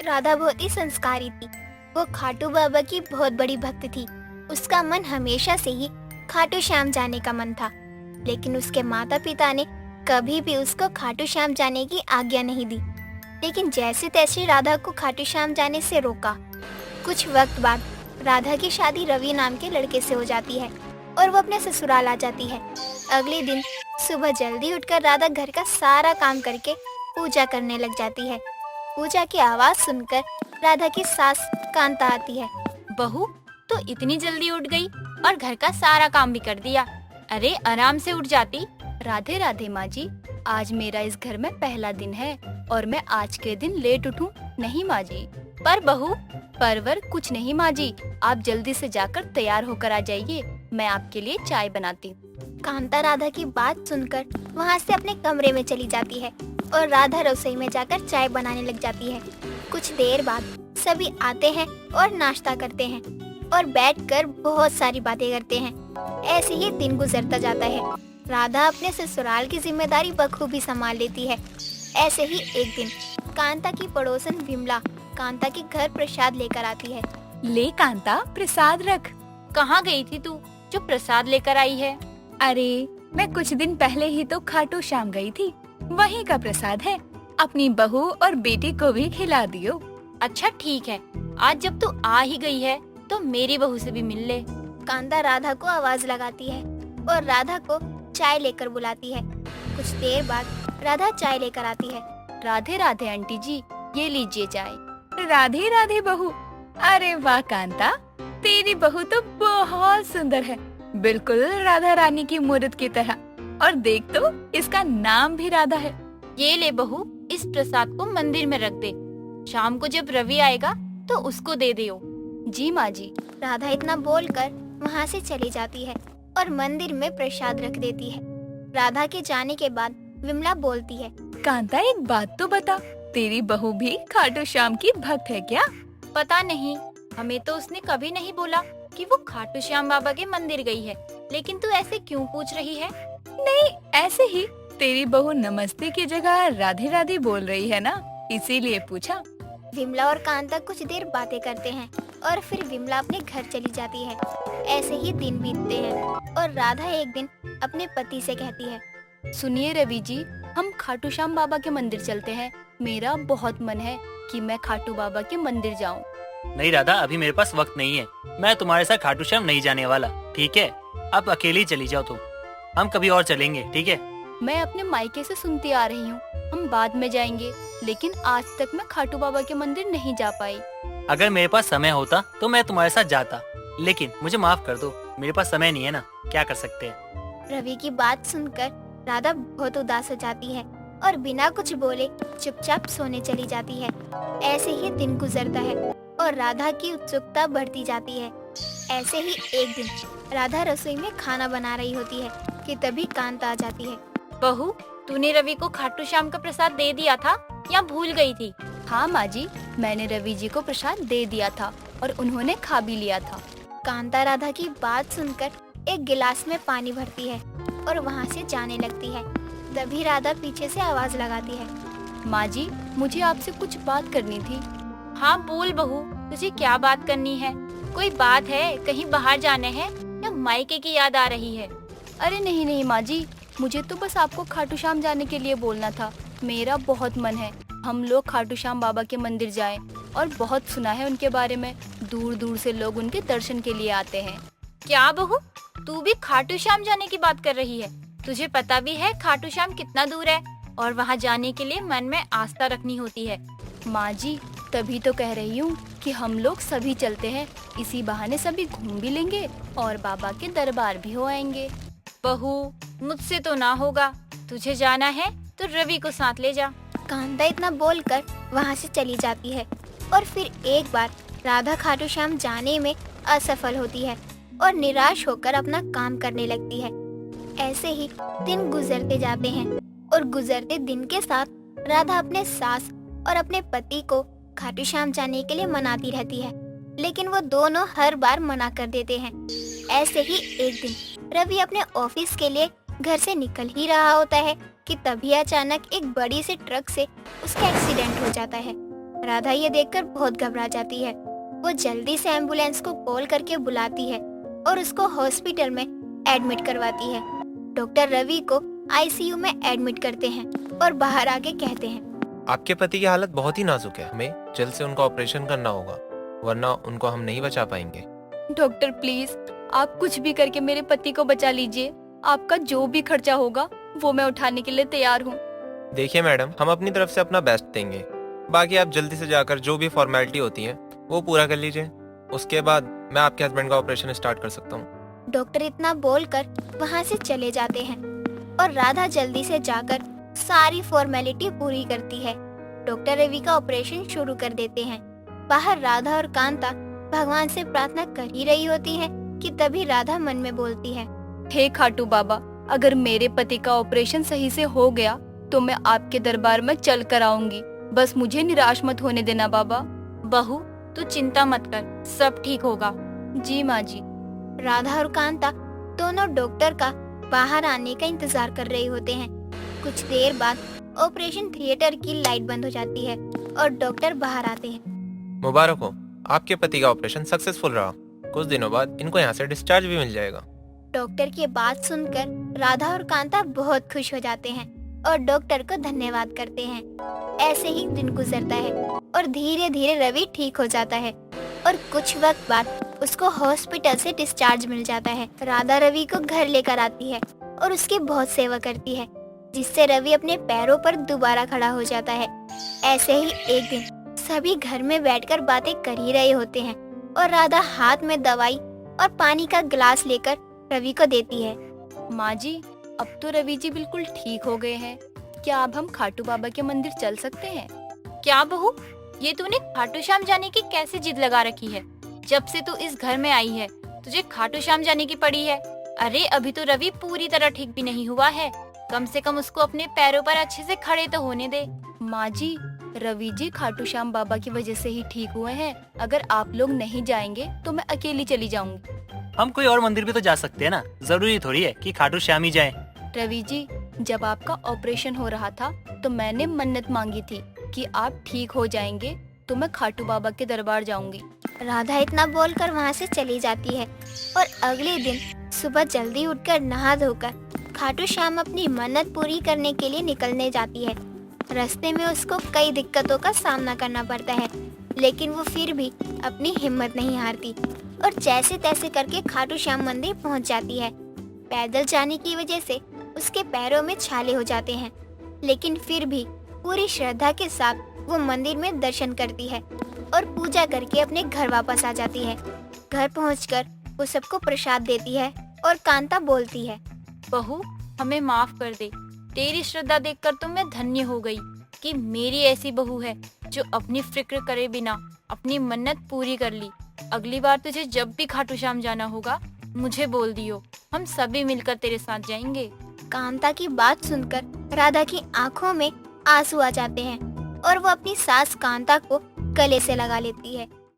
राधा बहुत ही संस्कारी थी। वो खाटू बाबा की बहुत बड़ी भक्त थी। उसका मन हमेशा से ही खाटू श्याम जाने का मन था, लेकिन उसके माता पिता ने कभी भी उसको खाटू श्याम जाने की आज्ञा नहीं दी। लेकिन जैसे तैसे राधा को खाटू श्याम जाने से रोका। कुछ वक्त बाद राधा की शादी रवि नाम के लड़के से हो जाती है और वो अपने ससुराल आ जाती है। अगले दिन सुबह जल्दी उठकर राधा घर का सारा काम करके पूजा करने लग जाती है। पूजा की आवाज सुनकर राधा की सास कांता आती है। बहू तो इतनी जल्दी उठ गई और घर का सारा काम भी कर दिया। अरे आराम से उठ जाती। राधे राधे माँ जी, आज मेरा इस घर में पहला दिन है और मैं आज के दिन लेट उठूं नहीं माँ जी। पर बहू परवर कुछ नहीं माँ जी, आप जल्दी से जाकर तैयार होकर आ जाइए, मैं आपके लिए चाय बनाती हूँ। कांता राधा की बात सुनकर वहाँ से अपने कमरे में चली जाती है और राधा रसोई में जाकर चाय बनाने लग जाती है। कुछ देर बाद सभी आते हैं और नाश्ता करते हैं और बैठकर बहुत सारी बातें करते हैं। ऐसे ही दिन गुजरता जाता है। राधा अपने ससुराल की जिम्मेदारी बखूबी संभाल लेती है। ऐसे ही एक दिन कांता की पड़ोसन विमला कांता के घर प्रसाद लेकर आती है। ले कांता, प्रसाद रख। कहाँ गई थी तू जो प्रसाद लेकर आई है? अरे मैं कुछ दिन पहले ही तो खाटू श्याम गई थी, वहीं का प्रसाद है। अपनी बहू और बेटी को भी खिला दियो। अच्छा ठीक है, आज जब तू आ ही गई है तो मेरी बहू से भी मिल ले। कांता राधा को आवाज लगाती है और राधा को चाय लेकर बुलाती है। कुछ देर बाद राधा चाय लेकर आती है। राधे राधे आंटी जी, ये लीजिए चाय। राधे राधे बहू। अरे वाह कांता, तेरी बहू तो बहुत सुंदर है, बिल्कुल राधा रानी की मूर्त की तरह। और देख तो इसका नाम भी राधा है। ये ले बहू, इस प्रसाद को मंदिर में रख दे। शाम को जब रवि आएगा तो उसको दे दियो। जी माँ जी। राधा इतना बोलकर वहाँ से चली जाती है और मंदिर में प्रसाद रख देती है। राधा के जाने के बाद विमला बोलती है, कांता एक बात तो बता, तेरी बहू भी खाटू श्याम की भक्त है क्या? पता नहीं, हमें तो उसने कभी नहीं बोला कि वो खाटू श्याम बाबा के मंदिर गई है। लेकिन तू ऐसे क्यों पूछ रही है? नहीं ऐसे ही, तेरी बहू नमस्ते की जगह राधे राधे बोल रही है ना, इसीलिए पूछा। विमला और कांता कुछ देर बातें करते हैं और फिर विमला अपने घर चली जाती है। ऐसे ही दिन बीतते हैं और राधा एक दिन अपने पति से कहती है, सुनिए रवि जी, हम खाटू श्याम बाबा के मंदिर चलते हैं। मेरा बहुत मन है कि मैं खाटू बाबा के मंदिर जाऊं। नहीं राधा, अभी मेरे पास वक्त नहीं है। मैं तुम्हारे साथ खाटू श्याम नहीं जाने वाला, ठीक है? अब अकेली चली जाओ तुम, हम कभी और चलेंगे, ठीक है? मैं अपने मायके से सुनती आ रही हूँ, हम बाद में जाएंगे, लेकिन आज तक मैं खाटू बाबा के मंदिर नहीं जा पाई। अगर मेरे पास समय होता तो मैं तुम्हारे साथ जाता, लेकिन मुझे माफ कर दो, मेरे पास समय नहीं है ना, क्या कर सकते हैं। रवि की बात सुनकर राधा बहुत उदास हो जाती है और बिना कुछ बोले चुपचाप सोने चली जाती है। ऐसे ही दिन गुजरता है और राधा की उत्सुकता बढ़ती जाती है। ऐसे ही एक दिन राधा रसोई में खाना बना रही होती है कि तभी कांता आ जाती है। बहू, तूने रवि को खाटू श्याम का प्रसाद दे दिया था या भूल गई थी? हाँ माँ जी, मैंने रवि जी को प्रसाद दे दिया था और उन्होंने खा भी लिया था। कांता राधा की बात सुनकर एक गिलास में पानी भरती है और वहाँ से जाने लगती है। तभी राधा पीछे से आवाज लगाती है, माँ जी, मुझे आपसे कुछ बात करनी थी। हाँ बोल बहू, तुझे क्या बात करनी है? कोई बात है, कहीं बाहर जाने हैं या मायके की याद आ रही है? अरे नहीं नहीं माँ जी, मुझे तो बस आपको खाटू श्याम जाने के लिए बोलना था। मेरा बहुत मन है हम लोग खाटू श्याम बाबा के मंदिर जाएं, और बहुत सुना है उनके बारे में, दूर दूर से लोग उनके दर्शन के लिए आते हैं। क्या बहू, तू भी खाटू श्याम जाने की बात कर रही है? तुझे पता भी है खाटू श्याम कितना दूर है और वहाँ जाने के लिए मन में आस्था रखनी होती है। माँ जी, तभी तो कह रही हूँ कि हम लोग सभी चलते हैं, इसी बहाने सभी घूम भी लेंगे और बाबा के दरबार भी हो आएंगे। बहू, मुझसे तो ना होगा, तुझे जाना है तो रवि को साथ ले जा। कांता इतना बोलकर वहाँ से चली जाती है और फिर एक बार राधा खाटू श्याम जाने में असफल होती है और निराश होकर अपना काम करने लगती है। ऐसे ही दिन गुजरते जाते हैं और गुजरते दिन के साथ राधा अपने सास और अपने पति को खाटू श्याम जाने के लिए मनाती रहती है, लेकिन वो दोनों हर बार मना कर देते हैं। ऐसे ही एक दिन रवि अपने ऑफिस के लिए घर से निकल ही रहा होता है कि तभी अचानक एक बड़ी सी ट्रक से उसका एक्सीडेंट हो जाता है। राधा ये देखकर बहुत घबरा जाती है। वो जल्दी से एम्बुलेंस को कॉल करके बुलाती है और उसको हॉस्पिटल में एडमिट करवाती है। डॉक्टर रवि को आईसीयू में एडमिट करते हैं और बाहर आके कहते हैं, आपके पति की हालत बहुत ही नाजुक है, हमें जल्द से उनका ऑपरेशन करना होगा, वरना उनको हम नहीं बचा पाएंगे। डॉक्टर प्लीज आप कुछ भी करके मेरे पति को बचा लीजिए। आपका जो भी खर्चा होगा वो मैं उठाने के लिए तैयार हूँ। देखिए मैडम, हम अपनी तरफ से अपना बेस्ट देंगे, बाकी आप जल्दी से जाकर जो भी फॉर्मेलिटी होती है वो पूरा कर लीजिए। उसके बाद मैं आपके हस्बैंड का ऑपरेशन स्टार्ट कर सकता हूँ। डॉक्टर इतना बोलकर वहाँ से चले जाते हैं और राधा जल्दी से जाकर सारी फॉर्मेलिटी पूरी करती है। डॉक्टर रवि का ऑपरेशन शुरू कर देते हैं। बाहर राधा और कांता भगवान से प्रार्थना कर ही रही होती है कि तभी राधा मन में बोलती है, हे खाटू बाबा, अगर मेरे पति का ऑपरेशन सही से हो गया तो मैं आपके दरबार में चल कर आऊंगी। बस मुझे निराश मत होने देना बाबा। बहू तू चिंता मत कर, सब ठीक होगा। जी माँ जी। राधा और कांता दोनों डॉक्टर का बाहर आने का इंतजार कर रहे होते हैं। कुछ देर बाद ऑपरेशन थिएटर की लाइट बंद हो जाती है और डॉक्टर बाहर आते हैं। मुबारक हो, आपके पति का ऑपरेशन सक्सेसफुल रहा। कुछ दिनों बाद इनको यहाँ से डिस्चार्ज भी मिल जाएगा। डॉक्टर की बात सुनकर राधा और कांता बहुत खुश हो जाते हैं और डॉक्टर को धन्यवाद करते हैं। ऐसे ही दिन गुजरता है और धीरे धीरे रवि ठीक हो जाता है और कुछ वक्त बाद उसको हॉस्पिटल से डिस्चार्ज मिल जाता है। राधा रवि को घर लेकर आती है और उसकी बहुत सेवा करती है, जिससे रवि अपने पैरों पर दोबारा खड़ा हो जाता है। ऐसे ही एक दिन सभी घर में बैठकर बातें कर ही रहे होते हैं और राधा हाथ में दवाई और पानी का गिलास लेकर रवि को देती है। माँ जी, अब तो रवि जी बिल्कुल ठीक हो गए हैं। क्या अब हम खाटू बाबा के मंदिर चल सकते हैं? क्या बहू, ये तूने खाटू श्याम जाने की कैसे जिद लगा रखी है? जब से तू इस घर में आई है तुझे खाटू श्याम जाने की पड़ी है। अरे अभी तो रवि पूरी तरह ठीक भी नहीं हुआ है, कम से कम उसको अपने पैरों पर अच्छे से खड़े तो होने दे। माँ जी, रवि जी खाटू श्याम बाबा की वजह से ही ठीक हुए हैं। अगर आप लोग नहीं जाएंगे तो मैं अकेली चली जाऊंगी। हम कोई और मंदिर भी तो जा सकते हैं ना, जरूरी थोड़ी है कि खाटू श्याम ही जाए। रवि जी, जब आपका ऑपरेशन हो रहा था तो मैंने मन्नत मांगी थी कि आप ठीक हो जाएंगे तो मैं खाटू बाबा के दरबार जाऊंगी। राधा इतना बोलकर वहाँ से चली जाती है और अगले दिन सुबह जल्दी उठकर नहा धोकर खाटू श्याम अपनी मन्नत पूरी करने के लिए निकलने जाती है। रास्ते में उसको कई दिक्कतों का सामना करना पड़ता है, लेकिन वो फिर भी अपनी हिम्मत नहीं हारती और जैसे तैसे करके खाटू श्याम मंदिर पहुंच जाती है। पैदल जाने की वजह से उसके पैरों में छाले हो जाते हैं, लेकिन फिर भी पूरी श्रद्धा के साथ वो मंदिर में दर्शन करती है और पूजा करके अपने घर वापस आ जाती है। घर पहुंचकर वो सबको प्रसाद देती है और कांता बोलती है, बहू हमें माफ कर दे, तेरी श्रद्धा देखकर तो मैं धन्य हो गई कि मेरी ऐसी बहू है जो अपनी फिक्र करे बिना अपनी मन्नत पूरी कर ली। अगली बार तुझे जब भी खाटू श्याम जाना होगा मुझे बोल दियो, हम सभी मिलकर तेरे साथ जाएंगे। कांता की बात सुनकर राधा की आंखों में आंसू आ जाते हैं और वो अपनी सास कांता को गले से लगा लेती है।